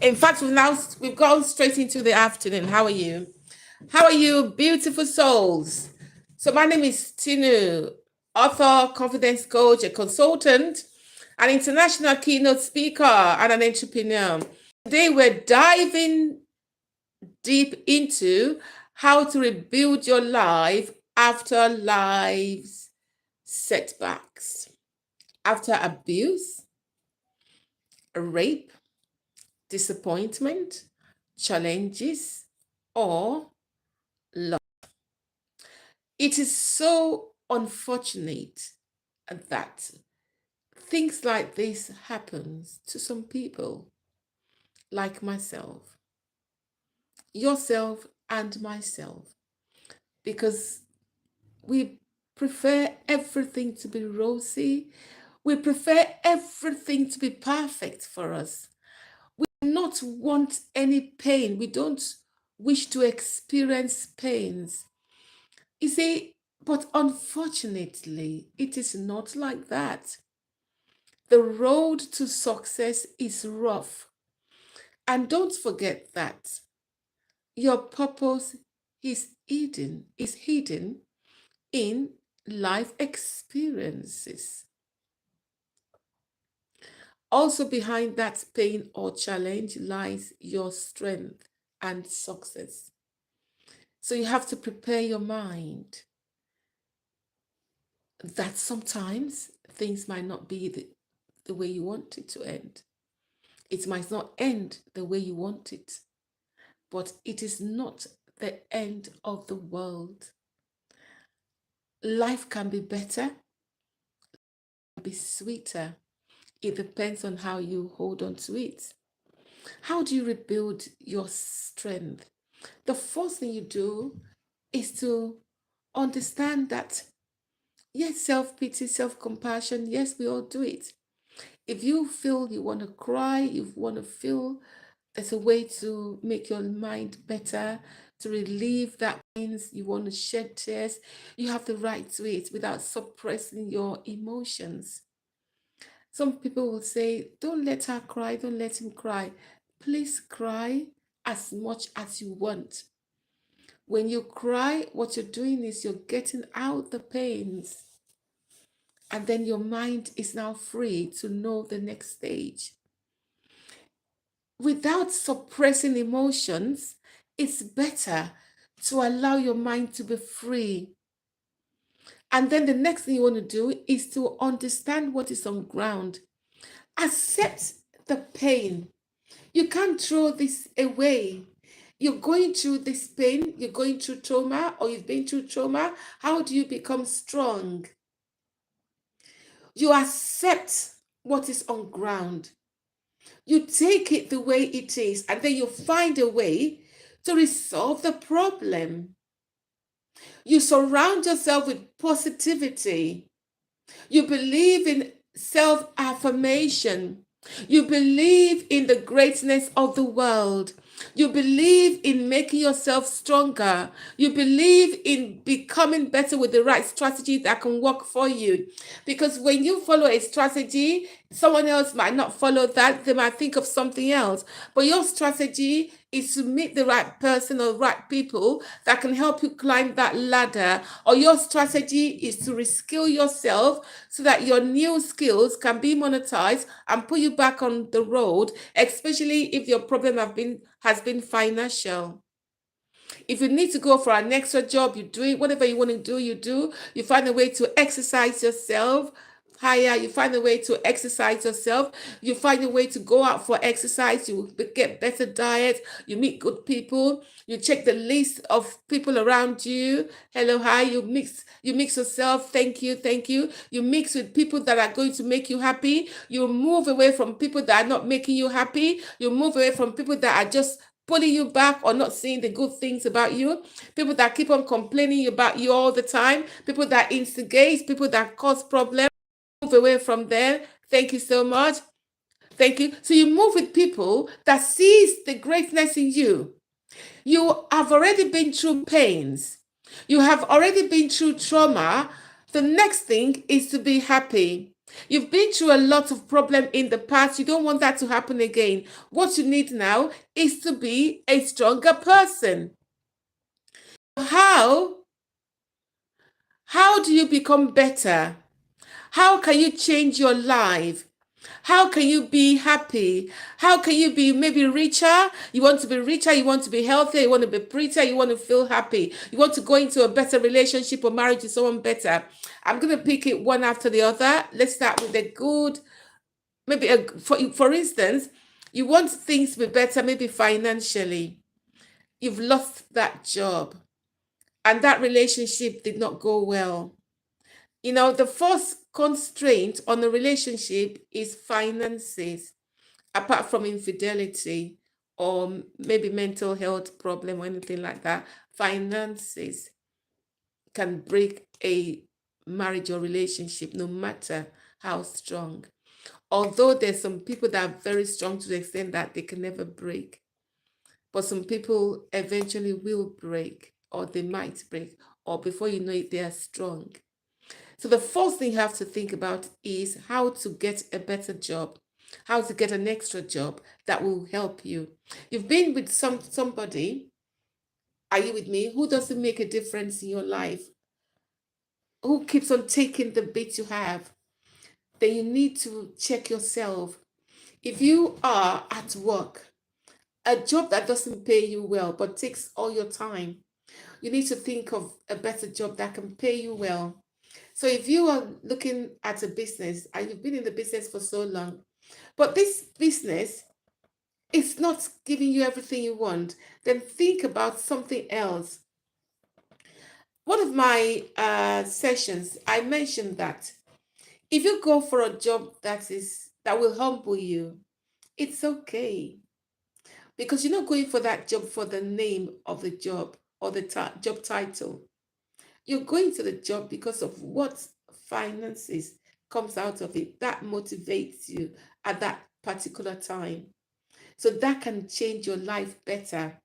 In fact, we've gone straight into the afternoon. How are you? How are you, beautiful souls? So my name is Tinu, author, confidence coach, a consultant, an international keynote speaker, and an entrepreneur. Today we're diving deep into how to rebuild your life after life's setbacks, after abuse, rape, disappointment, challenges, or love. It is so unfortunate that things like this happens to some people like myself, yourself and myself, because we prefer everything to be rosy. We prefer everything to be perfect for us. We do not want any pain. We don't wish to experience pains. You see, but unfortunately, it is not like that. The road to success is rough. And don't forget that your purpose is hidden in life experiences. Also behind that pain or challenge lies your strength and success. So you have to prepare your mind that sometimes things might not be the way you want it to end. It might not end the way you want it, but it is not the end of the world. Life can be better, be sweeter. It depends on how you hold on to it. How do you rebuild your strength? The first thing you do is to understand that, yes, self-pity, self-compassion, yes, we all do it. If you feel you want to cry, you want to feel there's a way to make your mind better, to relieve that pains, you want to shed tears, you have the right to it without suppressing your emotions. Some people will say, don't let her cry, don't let him cry. Please cry as much as you want. When you cry, what you're doing is you're getting out the pains. And then your mind is now free to know the next stage. Without suppressing emotions, it's better to allow your mind to be free. And then the next thing you want to do is to understand what is on ground. Accept the pain. You can't throw this away. You're going through this pain, you're going through trauma, or you've been through trauma. How do you become strong? You accept what is on ground. You take it the way it is, and then you find a way to resolve the problem. You surround yourself with positivity. You believe in self affirmation. You believe in the greatness of the world. You believe in making yourself stronger. You believe in becoming better with the right strategy that can work for you. Because when you follow a strategy, someone else might not follow that. They might think of something else. But your strategy is to meet the right person or right people that can help you climb that ladder. Or your strategy is to reskill yourself so that your new skills can be monetized and put you back on the road, especially if your problem has been financial. If you need to go for an extra job, you do it. Whatever you want to do, you do. You find a way to exercise yourself higher. You find a way to exercise yourself. You find a way to go out for exercise. You get better diet. You meet good people. You check the list of people around you. Hello, hi. You mix yourself. Thank you, thank you. You mix with people that are going to make you happy. You move away from people that are not making you happy. You move away from people that are just pulling you back or not seeing the good things about you, people that keep on complaining about you all the time, people that instigate, people that cause problems. Move away from there. Thank you so much. Thank you. So you move with people that sees the greatness in you. You have already been through pains. You have already been through trauma. The next thing is to be happy. You've been through a lot of problem in the past. You don't want that to happen again. What you need now is to be a stronger person. How? How do you become better? How can you change your life? How can you be happy? How can you be maybe richer? You want to be richer, you want to be healthier, you want to be prettier, you want to feel happy. You want to go into a better relationship or marriage with someone better. I'm going to pick it one after the other. Let's start with the good. Maybe, for instance, you want things to be better, maybe financially. You've lost that job and that relationship did not go well. You know, the first constraint on the relationship is finances, apart from infidelity or maybe mental health problem or anything like that. Finances can break a marriage or relationship no matter how strong. Although there's some people that are very strong to the extent that they can never break, but some people eventually will break, or they might break, or before you know it, they are strong. So the first thing you have to think about is how to get a better job, how to get an extra job that will help you. You've been with somebody, are you with me, who doesn't make a difference in your life, who keeps on taking the bit you have, then you need to check yourself. If you are at work, a job that doesn't pay you well but takes all your time, you need to think of a better job that can pay you well. So if you are looking at a business and you've been in the business for so long, but this business is not giving you everything you want, then think about something else. One of my sessions, I mentioned that if you go for a job that will humble you, it's okay, because you're not going for that job for the name of the job or the job title. You're going to the job because of what finances comes out of it that motivates you at that particular time. So that can change your life better.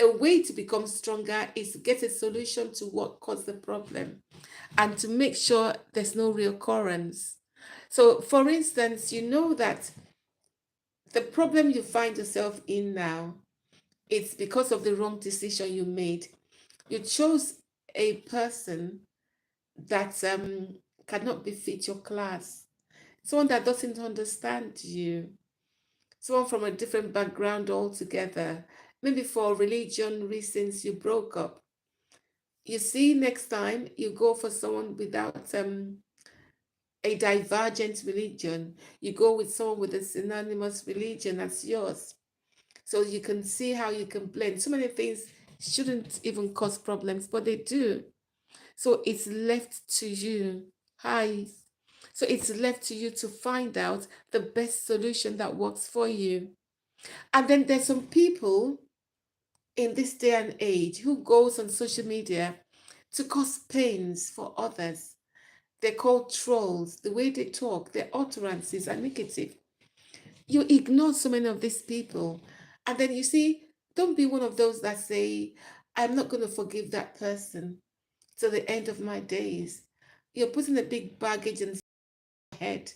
A way to become stronger is to get a solution to what caused the problem and to make sure there's no reoccurrence. So, for instance, you know that the problem you find yourself in now, it's because of the wrong decision you made. You chose a person that cannot befit your class, someone that doesn't understand you, someone from a different background altogether. Maybe for religion reasons you broke up. You see, next time you go for someone without a divergent religion, you go with someone with a synonymous religion as yours. So you can see how you can blend. So many things shouldn't even cause problems, but they do. So it's left to you. Hi. So it's left to you to find out the best solution that works for you. And then there's some people in this day and age who goes on social media to cause pains for others. They're called trolls. The way they talk, their utterances are negative. You ignore so many of these people. And then you see, don't be one of those that say, I'm not going to forgive that person till the end of my days. You're putting a big baggage in your head.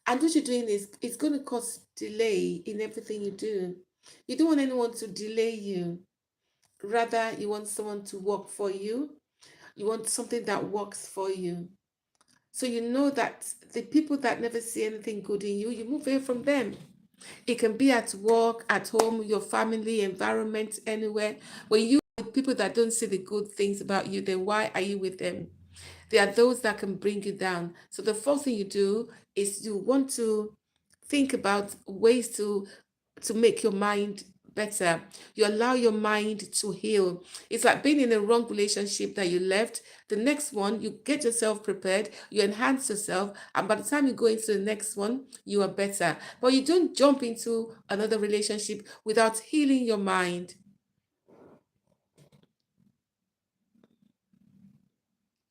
And what you're doing is it's going to cause delay in everything you do. You don't want anyone to delay you. Rather, you want someone to work for you. You want something that works for you. So you know that the people that never see anything good in you, you move away from them. It can be at work, at home, your family, environment, anywhere. When you with people that don't see the good things about you, then why are you with them? There are those that can bring you down. So the first thing you do is you want to think about ways to make your mind better. You allow your mind to heal. It's like being in a wrong relationship that you left. The next one, you get yourself prepared, you enhance yourself, and by the time you go into the next one, you are better. But you don't jump into another relationship without healing your mind.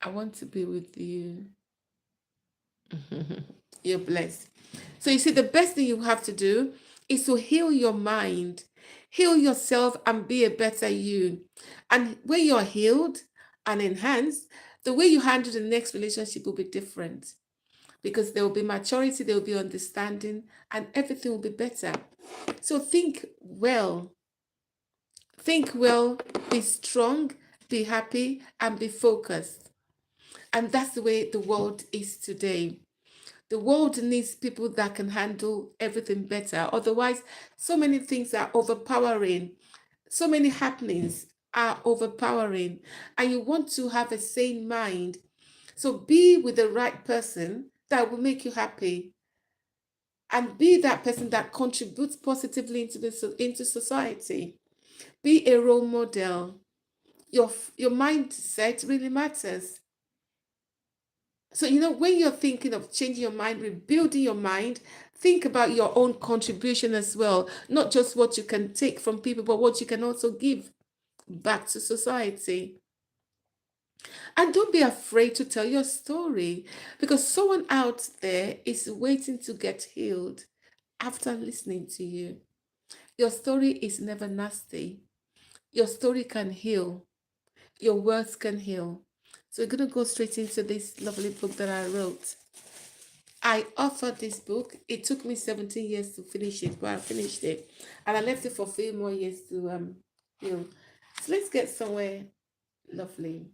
I want to be with you. You're blessed. So you see, the best thing you have to do is to heal your mind, heal yourself, and be a better you. And when you're healed and enhanced, the way you handle the next relationship will be different. because there will be maturity, there will be understanding, and everything will be better. So think well, be strong, be happy, and be focused. And that's the way the world is today. The world needs people that can handle everything better. Otherwise, so many things are overpowering, so many happenings are overpowering, and you want to have a sane mind. So be with the right person that will make you happy, and be that person that contributes positively into society. Be a role model. Your mindset really matters. So, when you're thinking of changing your mind, rebuilding your mind, think about your own contribution as well. Not just what you can take from people, but what you can also give back to society. And don't be afraid to tell your story, because someone out there is waiting to get healed after listening to you. Your story is never nasty. Your story can heal. Your words can heal. So we're going to go straight into this lovely book that I wrote. I authored this book. It took me 17 years to finish it, but I finished it. And I left it for a few more years to heal. So let's get somewhere lovely.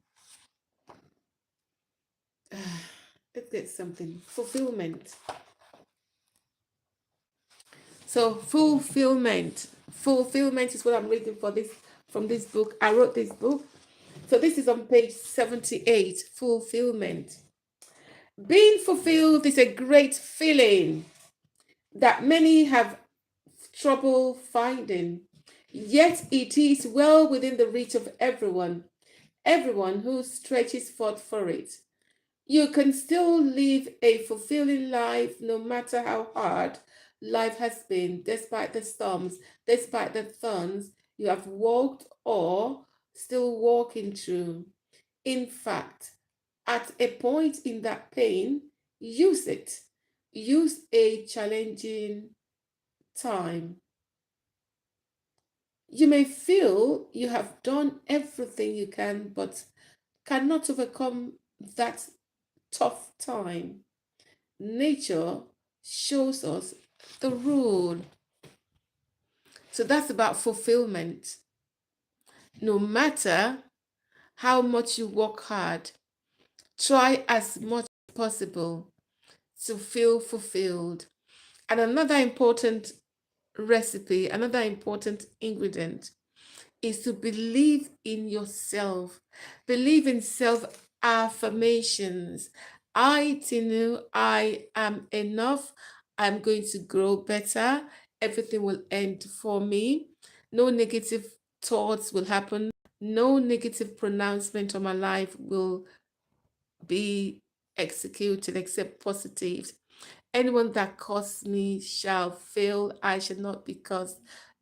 Let's get something. Fulfillment. So fulfillment. Fulfillment is what I'm reading for this from this book. I wrote this book. So this is on page 78. Fulfillment. Being fulfilled is a great feeling that many have trouble finding. Yet it is well within the reach of everyone who stretches forth for it. You can still live a fulfilling life no matter how hard life has been, despite the storms, despite the thorns you have walked or still walking through. In fact, at a point in that pain, use it. Use a challenging time. You may feel you have done everything you can, but cannot overcome that tough time. Nature shows us the rule. So that's about fulfillment. No matter how much you work hard, try as much as possible to feel fulfilled. And another important recipe, another important ingredient is to believe in yourself. Believe in self affirmations. I, Tinu, I am enough. I'm going to grow better. Everything will end for me. No negative thoughts will happen. No negative pronouncement on my life will be executed except positive. Anyone that curses me shall fail. I shall not be cursed.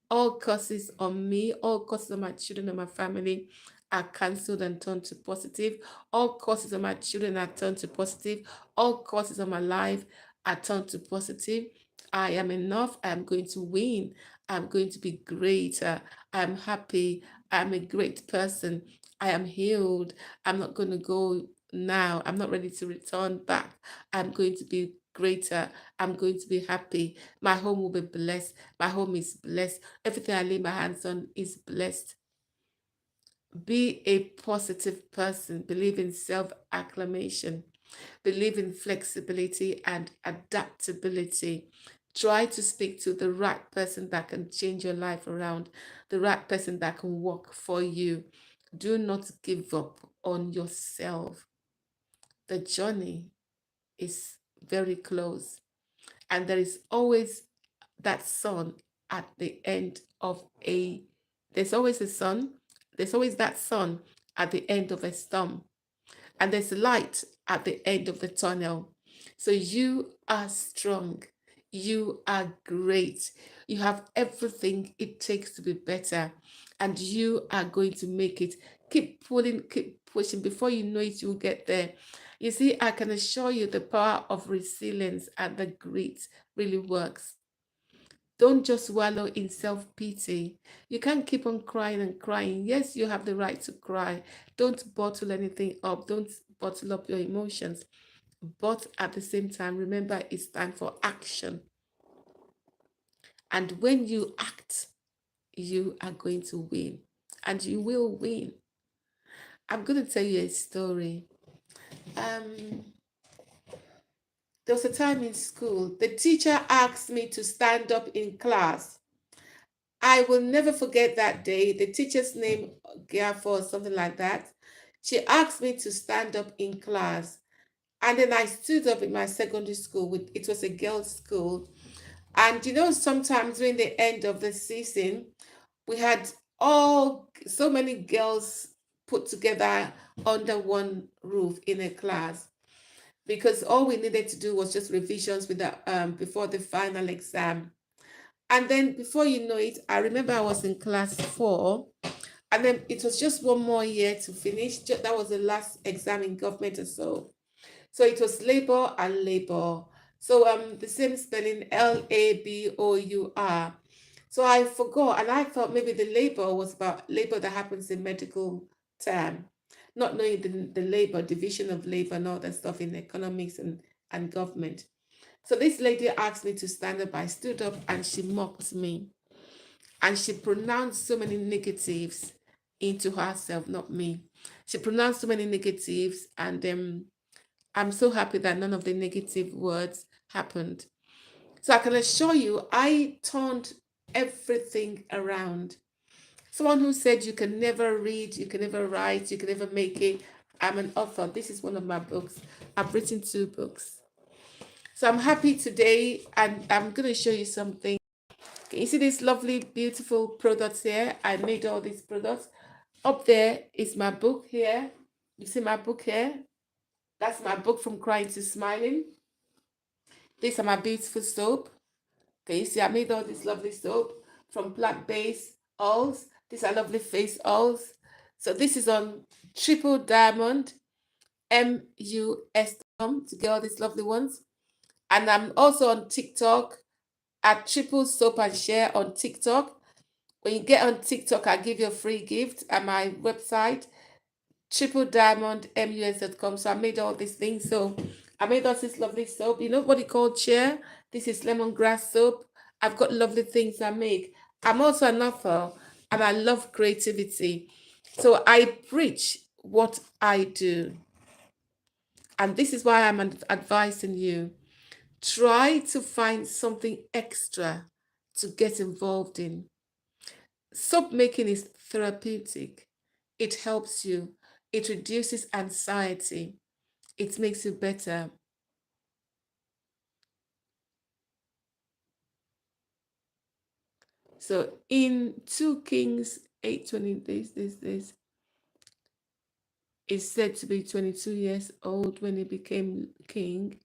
All curses on me, all curses on my children and my family are cancelled and turned to positive. All curses on my children are turned to positive. All curses on my life are turned to positive. I am enough. I am going to win. I'm going to be greater. I'm happy. I'm a great person. I am healed. I'm not going to go now. I'm not ready to return back. I'm going to be greater. I'm going to be happy. My home will be blessed. My home is blessed. Everything I lay my hands on is blessed. Be a positive person. Believe in self acclamation. Believe in flexibility and adaptability. Try to speak to the right person that can change your life around, the right person that can work for you. Do not give up on yourself. The journey is very close, and there is always that sun at the end of a there's always a sun, there's always that sun at the end of a storm, and there's light at the end of the tunnel. So you are strong, you are great, you have everything it takes to be better, and you are going to make it. Keep pulling, keep pushing. Before you know it, you'll get there. You see, I can assure you the power of resilience and the grit really works. Don't just wallow in self pity. You can't keep on crying and crying. Yes, you have the right to cry. Don't bottle anything up. Don't bottle up your emotions. But at the same time, remember it's time for action. And when you act, you are going to win. And you will win. I'm going to tell you a story. Um, there was a time in school, the teacher asked me to stand up in class. I will never forget that day. The teacher's name, Gafa or something like that. She asked me to stand up in class. And then I stood up in my secondary school. It was a girls' school. And sometimes during the end of the season, we had all so many girls put together under one roof in a class, because all we needed to do was just revisions with the before the final exam. And then before you know it, I remember I was in class 4, and then it was just one more year to finish. That was the last exam in government or so. So it was labor and labor. So the same spelling, Labour. So I forgot, and I thought maybe the labor was about labor that happens in medical term, not knowing the labor, division of labor and all that stuff in economics and government. So this lady asked me to stand up. I stood up and she mocked me. And she pronounced so many negatives into herself, not me. She pronounced so many negatives, and I'm so happy that none of the negative words happened. So I can assure you, I turned everything around. Someone who said you can never read, you can never write, you can never make it. I'm an author. This is one of my books. I've written 2 books. So I'm happy today, and I'm going to show you something. Can you see these lovely, beautiful products here? I made all these products. Up there is my book here. You see my book here? That's my book, From Crying to Smiling. These are my beautiful soap. Can you see I made all this lovely soap from plant-based oils. These are lovely face oils. So this is on Triple Diamond MUS.com to get all these lovely ones. And I'm also on TikTok at Triple Soap and Share on TikTok. When you get on TikTok, I give you a free gift at my website, tripleDiamondMUS.com. So I made all these things. So I made all this lovely soap. You know what it called chair? This is lemongrass soap. I've got lovely things I make. I'm also an author, and I love creativity. So I preach what I do. And this is why I'm advising you. Try to find something extra to get involved in. Soap making is therapeutic. It helps you. It reduces anxiety. It makes you better. So in 2 Kings 8:20, this is said to be 22 years old when he became king.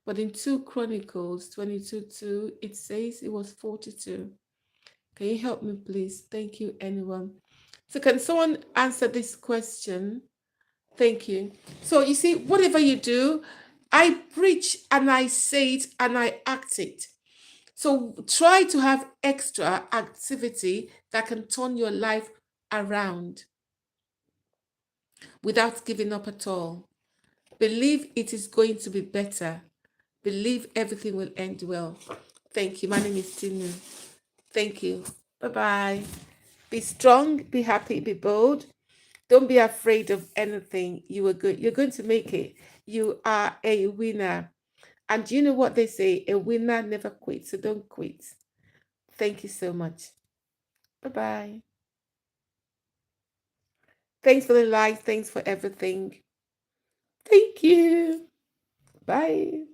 But in 2 Chronicles 22:2, it says it was 42. Can you help me, please? Thank you, anyone. So can someone answer this question? Thank you. So you see, whatever you do, I preach and I say it and I act it. So try to have extra activity that can turn your life around without giving up at all. Believe it is going to be better. Believe everything will end well. Thank you. My name is Tinu. Thank you. Bye-bye. Be strong, be happy, be bold. Don't be afraid of anything. You're going to make it. You are a winner. And you know what they say? A winner never quits. So don't quit. Thank you so much. Bye-bye. Thanks for the like. Thanks for everything. Thank you. Bye.